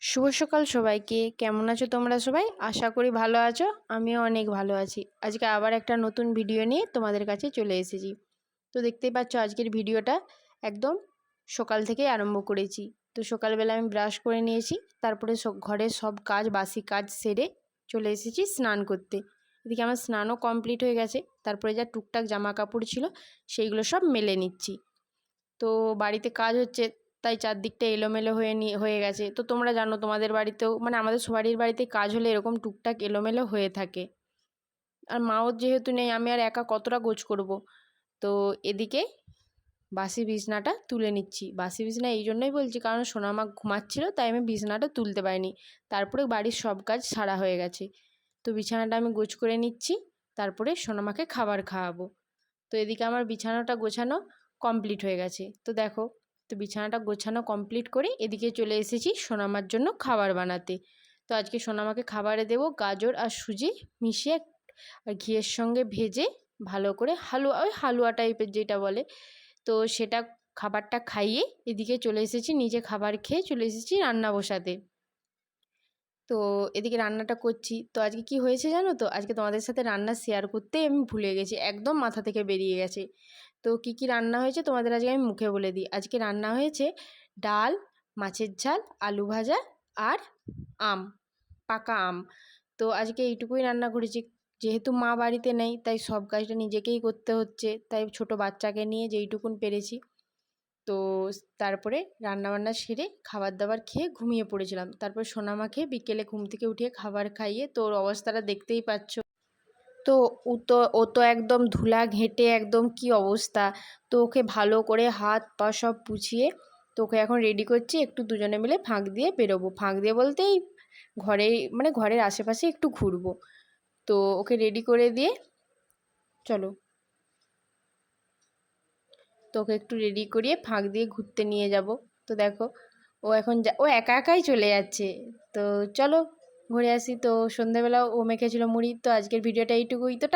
শুভ সকাল সবাইকে। কেমন আছো তোমরা সবাই? আশা করি ভালো আছো। আমিও অনেক ভালো আছি। আজকে আবার একটা নতুন ভিডিও নিয়ে তোমাদের কাছে চলে এসেছি। তো দেখতেই পাচ্ছ আজকের ভিডিওটা একদম সকাল থেকেই আরম্ভ করেছি। তো সকালবেলা আমি ব্রাশ করে নিয়েছি, তারপরে ঘরের সব কাজ বাসি কাজ সেরে চলে এসেছি স্নান করতে। এদিকে আমার স্নানও কমপ্লিট হয়ে গেছে। তারপরে যা টুকটাক জামা কাপড় ছিল সেইগুলো সব মেলে নিচ্ছি। তো বাড়িতে কাজ হচ্ছে, তাই চারদিকটা এলোমেলো হয়ে গেছে। তো তোমরা জানো তোমাদের বাড়িতেও আমাদের সবারই বাড়িতে কাজ হলে এরকম টুকটাক এলোমেলো হয়ে থাকে। আর মাও যেহেতু নেই, আমি আর একা কতটা গোছ করব। তো এদিকে বাসি বিছনাটা তুলে নিচ্ছি। বাসি বিছনা এই জন্যই বলছি কারণ সোনামা ঘুমাচ্ছিল, তাই আমি বিছনাটা তুলতে পারিনি। তারপরে বাড়ির সব কাজ সারা হয়ে গেছে। তো বিছানাটা আমি গোছ করে নিচ্ছি, তারপরে সোনামাকে খাবার খাওয়াবো। তো এদিকে আমার বিছানাটা গোছানো কমপ্লিট হয়ে গেছে। তো দেখো, তো বিছানাটা গোছানো কমপ্লিট করে এদিকে চলে এসেছি সোনামার জন্য খাবার বানাতে। তো আজকে সোনামাকে খাবারে দেবো গাজর আর সুজি মিশিয়ে আর ঘিয়ের সঙ্গে ভেজে ভালো করে হালুয়া টাইপের যেটা বলে, তো সেটা খাবারটা খাইয়ে এদিকে চলে এসেছি, নিজে খাবার খেয়ে চলে এসেছি রান্না বসাতে। তো এদিকে রান্নাটা করছি। তো আজকে কি হয়েছে জানো তো? আজকে তোমাদের সাথে রান্না শেয়ার করতে আমি ভুলে গেছি, একদম মাথা থেকে বেরিয়ে গেছে। তো কি রান্না হয়েছে তোমাদের আজকে আমি মুখে বলে দিই। আজকে রান্না হয়েছে ডাল, মাছের ঝাল, আলু ভাজা আর আম, পাকা আম। তো আজকে এইটুকুই রান্না করেছি। যেহেতু মা বাড়িতে নেই, তাই সব কাজটা নিজেকেই করতে হচ্ছে, তাই ছোট বাচ্চাকে নিয়ে যেইটুকুন পেরেছি। তো তারপরে রান্নাবান্না সেরে খাবার দাবার খেয়ে ঘুমিয়ে পড়েছিলাম। তারপর সোনামাকে বিকেলে ঘুম থেকে উঠিয়ে খাবার খাইয়ে তোর অবস্থাটা দেখতেই পাচ্ছ। তো ও তো একদম ধুলা ঘেঁটে একদম কি অবস্থা। তো ওকে ভালো করে হাত পা সব পুছিয়ে তো ওকে এখন রেডি করছি, একটু দুজনে মিলে ফাঁক দিয়ে বেরোবো। ফাঁক দিয়ে বলতেই ঘরে ঘরের আশেপাশে একটু ঘুরবো। তো ওকে রেডি করে দিয়ে চলো, তো ওকে একটু রেডি করিয়ে ফাঁক দিয়ে ঘুরতে নিয়ে যাব। তো দেখো, ও এখন ও একা একাই চলে যাচ্ছে। তো চলো ঘুরে আসি। তো সন্ধ্যাবেলা ও মেখেছিল মুড়ি। তো আজকের ভিডিওটা এইটুকুই। তো